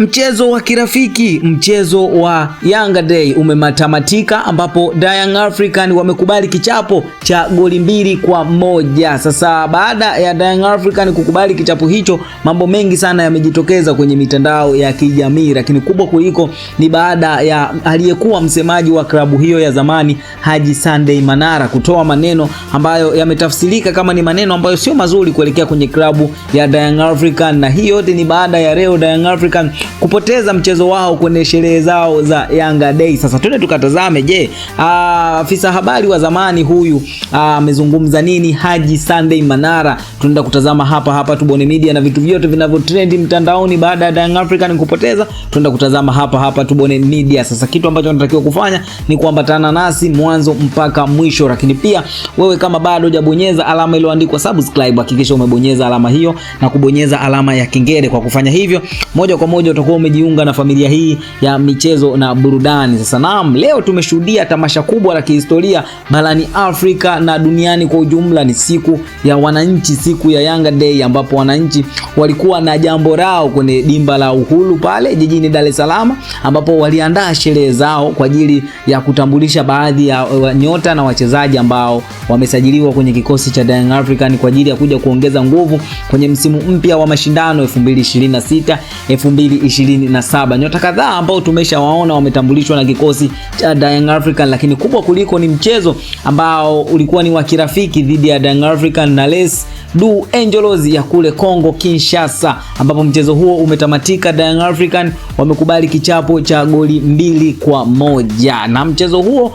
Mchezo wa kirafiki, mchezo wa Yanga Day umematamatika ambapo Young African wamekubali kichapo cha goli 2-1. Sasa baada ya Young African kukubali kichapo hicho, mambo mengi sana yamejitokeza kwenye mitandao ya kijamii, lakini kubwa kuliko ni baada ya aliyekuwa msemaji wa klabu hiyo ya zamani Haji Sunday Manara kutoa maneno ambayo yametafsirika kama ni maneno ambayo sio mazuri kuelekea kwenye klabu ya Young African, na hiyo yote ni baada ya leo Young African kupoteza mchezo wao kwenye sherehe zao za Yanga Day. Sasa twende tukatazame, je, afisa habari wa zamani huyu amezungumza nini Haji Sunday Manara? Tunaenda kutazama hapa Tubone Media, na vitu vyote vinavyotrend mtandaoni baada ya Young African kupoteza tunaenda kutazama hapa Tubone Media. Sasa kitu ambacho unatakiwa kufanya ni kuambatana nasi mwanzo mpaka mwisho, lakini pia wewe kama bado hujabonyeza alama iliyoandikwa subscribe, hakikisha umebonyeza alama hiyo na kubonyeza alama ya kengele. Kwa kufanya hivyo, moja kwa moja utakuwa umejiunga na familia hii ya michezo na burudani. Sasa naam, leo tumeshuhudia tamasha kubwa la kihistoria barani Afrika na duniani kwa ujumla. Ni siku ya wananchi, siku ya Yanga Day, ambapo wananchi walikuwa na jambo lao kwenye dimba la Uhuru pale jijini Dar es Salaam, ambapo waliandaa sherehe zao kwa ajili ya kutambulisha baadhi ya nyota na wachezaji ambao wamesajiliwa kwenye kikosi cha Young African kwa ajili ya kuja kuongeza nguvu kwenye msimu mpya wa mashindano 2026-2027. Nyota kadhaa ambao tumeshawaona wametambulishwa na kikosi cha Young African, lakini kubwa kuliko ni mchezo ambao ulikuwa ni wa kirafiki dhidi ya Young African na Les Du Angelos ya kule Kongo Kinshasa, ambapo mchezo huo umetamatika. Young African wamekubali kichapo cha goli 2-1, na mchezo huo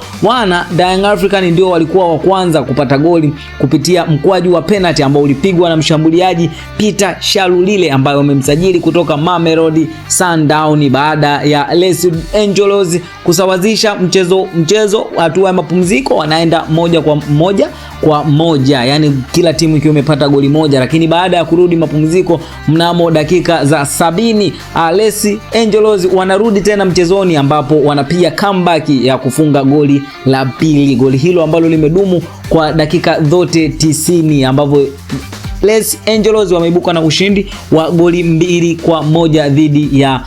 Young African ndio walikuwa wa kwanza kupata goli kupitia mkwaju wa penalty ambao ulipigwa na mshambuliaji Peter Shalulile ambaye wamemsajili kutoka Mamelodi Sundowns baada ya Les Angelos kusawazisha mchezo hatua ya mapumziko, wanaenda moja kwa moja, yani kila timu ikiwa imepata goli moja. Lakini baada ya kurudi mapumziko mnamo dakika za 70, Les Angelos wanarudi tena mchezoni, ambapo wanapiga comeback ya kufunga goli la pili, goli hilo ambalo limedumu kwa dakika zote 90, ambapo Les Angelos wameibuka na ushindi wa goli 2-1 dhidi ya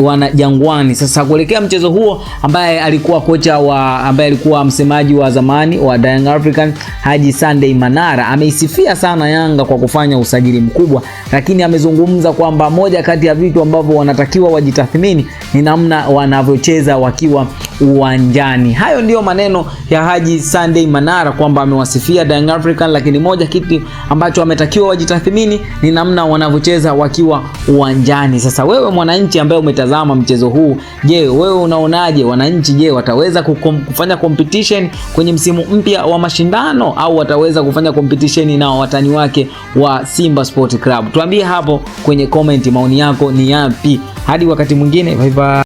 wana Jangwani. Sasa kuelekea mchezo huo, ambaye alikuwa msemaji wa zamani wa Young African Haji Sunday Manara ameisifia sana Yanga kwa kufanya usajili mkubwa, lakini amezungumza kwamba moja kati ya vitu ambavyo wanatakiwa wajitathmini ni namna wanavyocheza wakiwa uwanjani. Hayo ndiyo maneno ya Haji Sunday Manara, kwamba amewasifia Young African, lakini moja kitu ambacho ametakiwa wajitathmini ni namna wanavyocheza wakiwa uwanjani. Sasa wewe mwananchi ambaye umetazama mchezo huu, je, wewe unaonaje? Wananchi, je, wataweza kufanya competition kwenye msimu mpya wa mashindano, au wataweza kufanya competition na watani wake wa Simba Sport Club? Tuambie hapo kwenye comment, maoni yako ni yapi? Hadi wakati mwingine, bye bye.